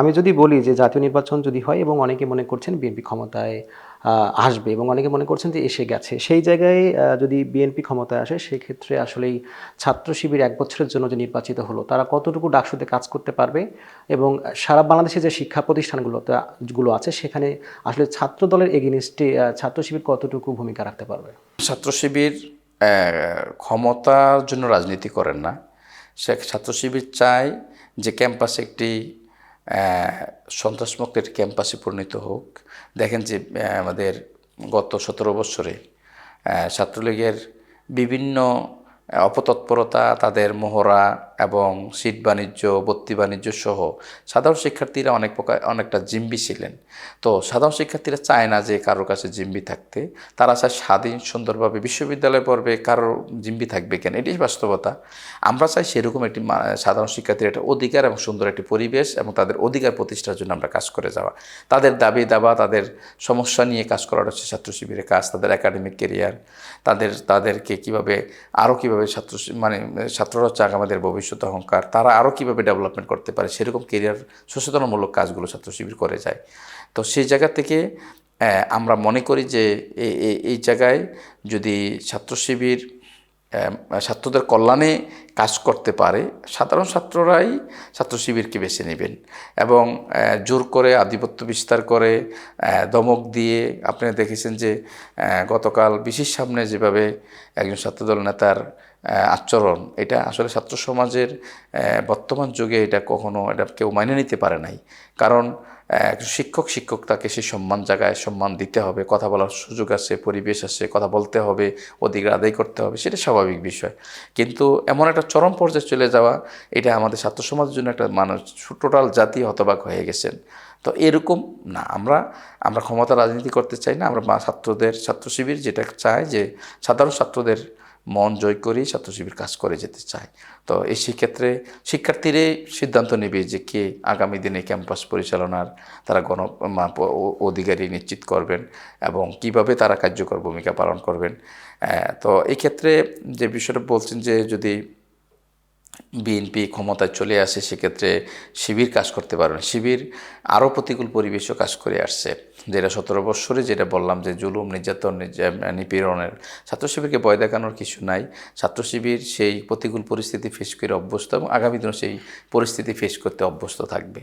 আমি যদি বলি যে জাতীয় নির্বাচন যদি হয় এবং অনেকে মনে করছেন বিএনপি ক্ষমতায় আসবে এবং অনেকে মনে করছেন যে এসে গেছে। সেই জায়গায় যদি বিএনপি ক্ষমতায় আসে সেক্ষেত্রে আসলেই ছাত্র শিবির ১ বছরের জন্য যে নির্বাচিত হলো, তারা কতটুকু ডাকসুতে কাজ করতে পারবে? এবং সারা বাংলাদেশে যে শিক্ষা প্রতিষ্ঠানগুলো আছে সেখানে আসলে ছাত্র দলের এগেইনস্টে ছাত্র শিবির কতটুকু ভূমিকা রাখতে পারবে? ছাত্র শিবির ক্ষমতার জন্য রাজনীতি করেন না। সে ছাত্র শিবির চায় যে ক্যাম্পাস একটি সন্ত্রাসমুক্ত একটি ক্যাম্পাসে পরিণত হোক। দেখেন যে আমাদের গত ১৭ বছরে ছাত্রলীগের বিভিন্ন অপতৎপরতা, তাদের মহড়া এবং সিট বাণিজ্য, ভর্তি বাণিজ্য সহ সাধারণ শিক্ষার্থীরা অনেকটা জিম্বি ছিলেন। তো সাধারণ শিক্ষার্থীরা চায় না যে কারোর কাছে জিম্বি থাকতে, তারা চায় স্বাধীন সুন্দরভাবে বিশ্ববিদ্যালয়ে পড়বে, কারোর জিম্বি থাকবে কেন, এটাই বাস্তবতা। আমরা চাই সেরকম একটি সাধারণ শিক্ষার্থীর একটা অধিকার এবং সুন্দর একটি পরিবেশ এবং তাদের অধিকার প্রতিষ্ঠার জন্য আমরা কাজ করে যাওয়া। তাদের দাবি দাবা, তাদের সমস্যা নিয়ে কাজ করাটা হচ্ছে ছাত্র শিবিরের কাজ। তাদের একাডেমিক কেরিয়ার, তাদেরকে কীভাবে আরও কীভাবে ছাত্ররা হচ্ছে আমাদের ভবিষ্যৎ অহংকার, তারা আরও কীভাবে ডেভেলপমেন্ট করতে পারে সেরকম কেরিয়ার সচেতনমূলক কাজগুলো ছাত্র শিবির করে যায়। তো সেই জায়গা থেকে আমরা মনে করি যে এই জায়গায় যদি ছাত্র শিবির ছাত্রদের কল্যাণে কাজ করতে পারে, সাধারণ ছাত্ররাই ছাত্র শিবিরকে বেছে নেবেন এবং জোর করে আধিপত্য বিস্তার করে দমক দিয়ে। আপনারা দেখেছেন যে গতকাল বিশেষ সামনে যেভাবে একজন ছাত্রদল নেতার আচরণ, এটা আসলে ছাত্র সমাজের বর্তমান যুগে এটা কেউ মাইনে নিতে পারে নাই। কারণ শিক্ষক তাকে সেই সম্মান জায়গায় সম্মান দিতে হবে, কথা বলার সুযোগ আছে, পরিবেশ আছে, কথা বলতে হবে, অধিকার আদায় করতে হবে, সেটা স্বাভাবিক বিষয়। কিন্তু এমন একটা চরম পর্যায়ে চলে যাওয়া, এটা আমাদের ছাত্র সমাজের জন্য একটা মানুষ টোটাল জাতি হতবাক হয়ে গেছেন। তো এরকম না, আমরা ক্ষমতা রাজনীতি করতে চাই না। আমরা ছাত্র শিবির যেটা চায় যে সাধারণ ছাত্রদের মন জয় করেই ছাত্র শিবির কাজ করে যেতে চায়। তো এই সেক্ষেত্রে শিক্ষার্থীরাই সিদ্ধান্ত নেবে যে কে আগামী দিনে ক্যাম্পাস পরিচালনার তারা অধিকারী নিশ্চিত করবেন এবং কিভাবে তারা কার্যকর ভূমিকা পালন করবেন। তো এই ক্ষেত্রে যে বিষয়টা বলছেন যে যদি বিএনপি ক্ষমতায় চলে আসে সেক্ষেত্রে শিবির কাজ করতে পারবে না। শিবির আরও প্রতিকূল পরিবেশও কাজ করে আসছে, যেটা ১৭ বৎসরে যেটা বললাম যে জুলুম নির্যাতন নিপীড়নের, ছাত্র শিবিরকে ভয় দেখানোর কিছু নাই। ছাত্র শিবির সেই প্রতিকূল পরিস্থিতি ফেস করে অভ্যস্ত এবং আগামী দিনও সেই পরিস্থিতি ফেস করতে অভ্যস্ত থাকবে।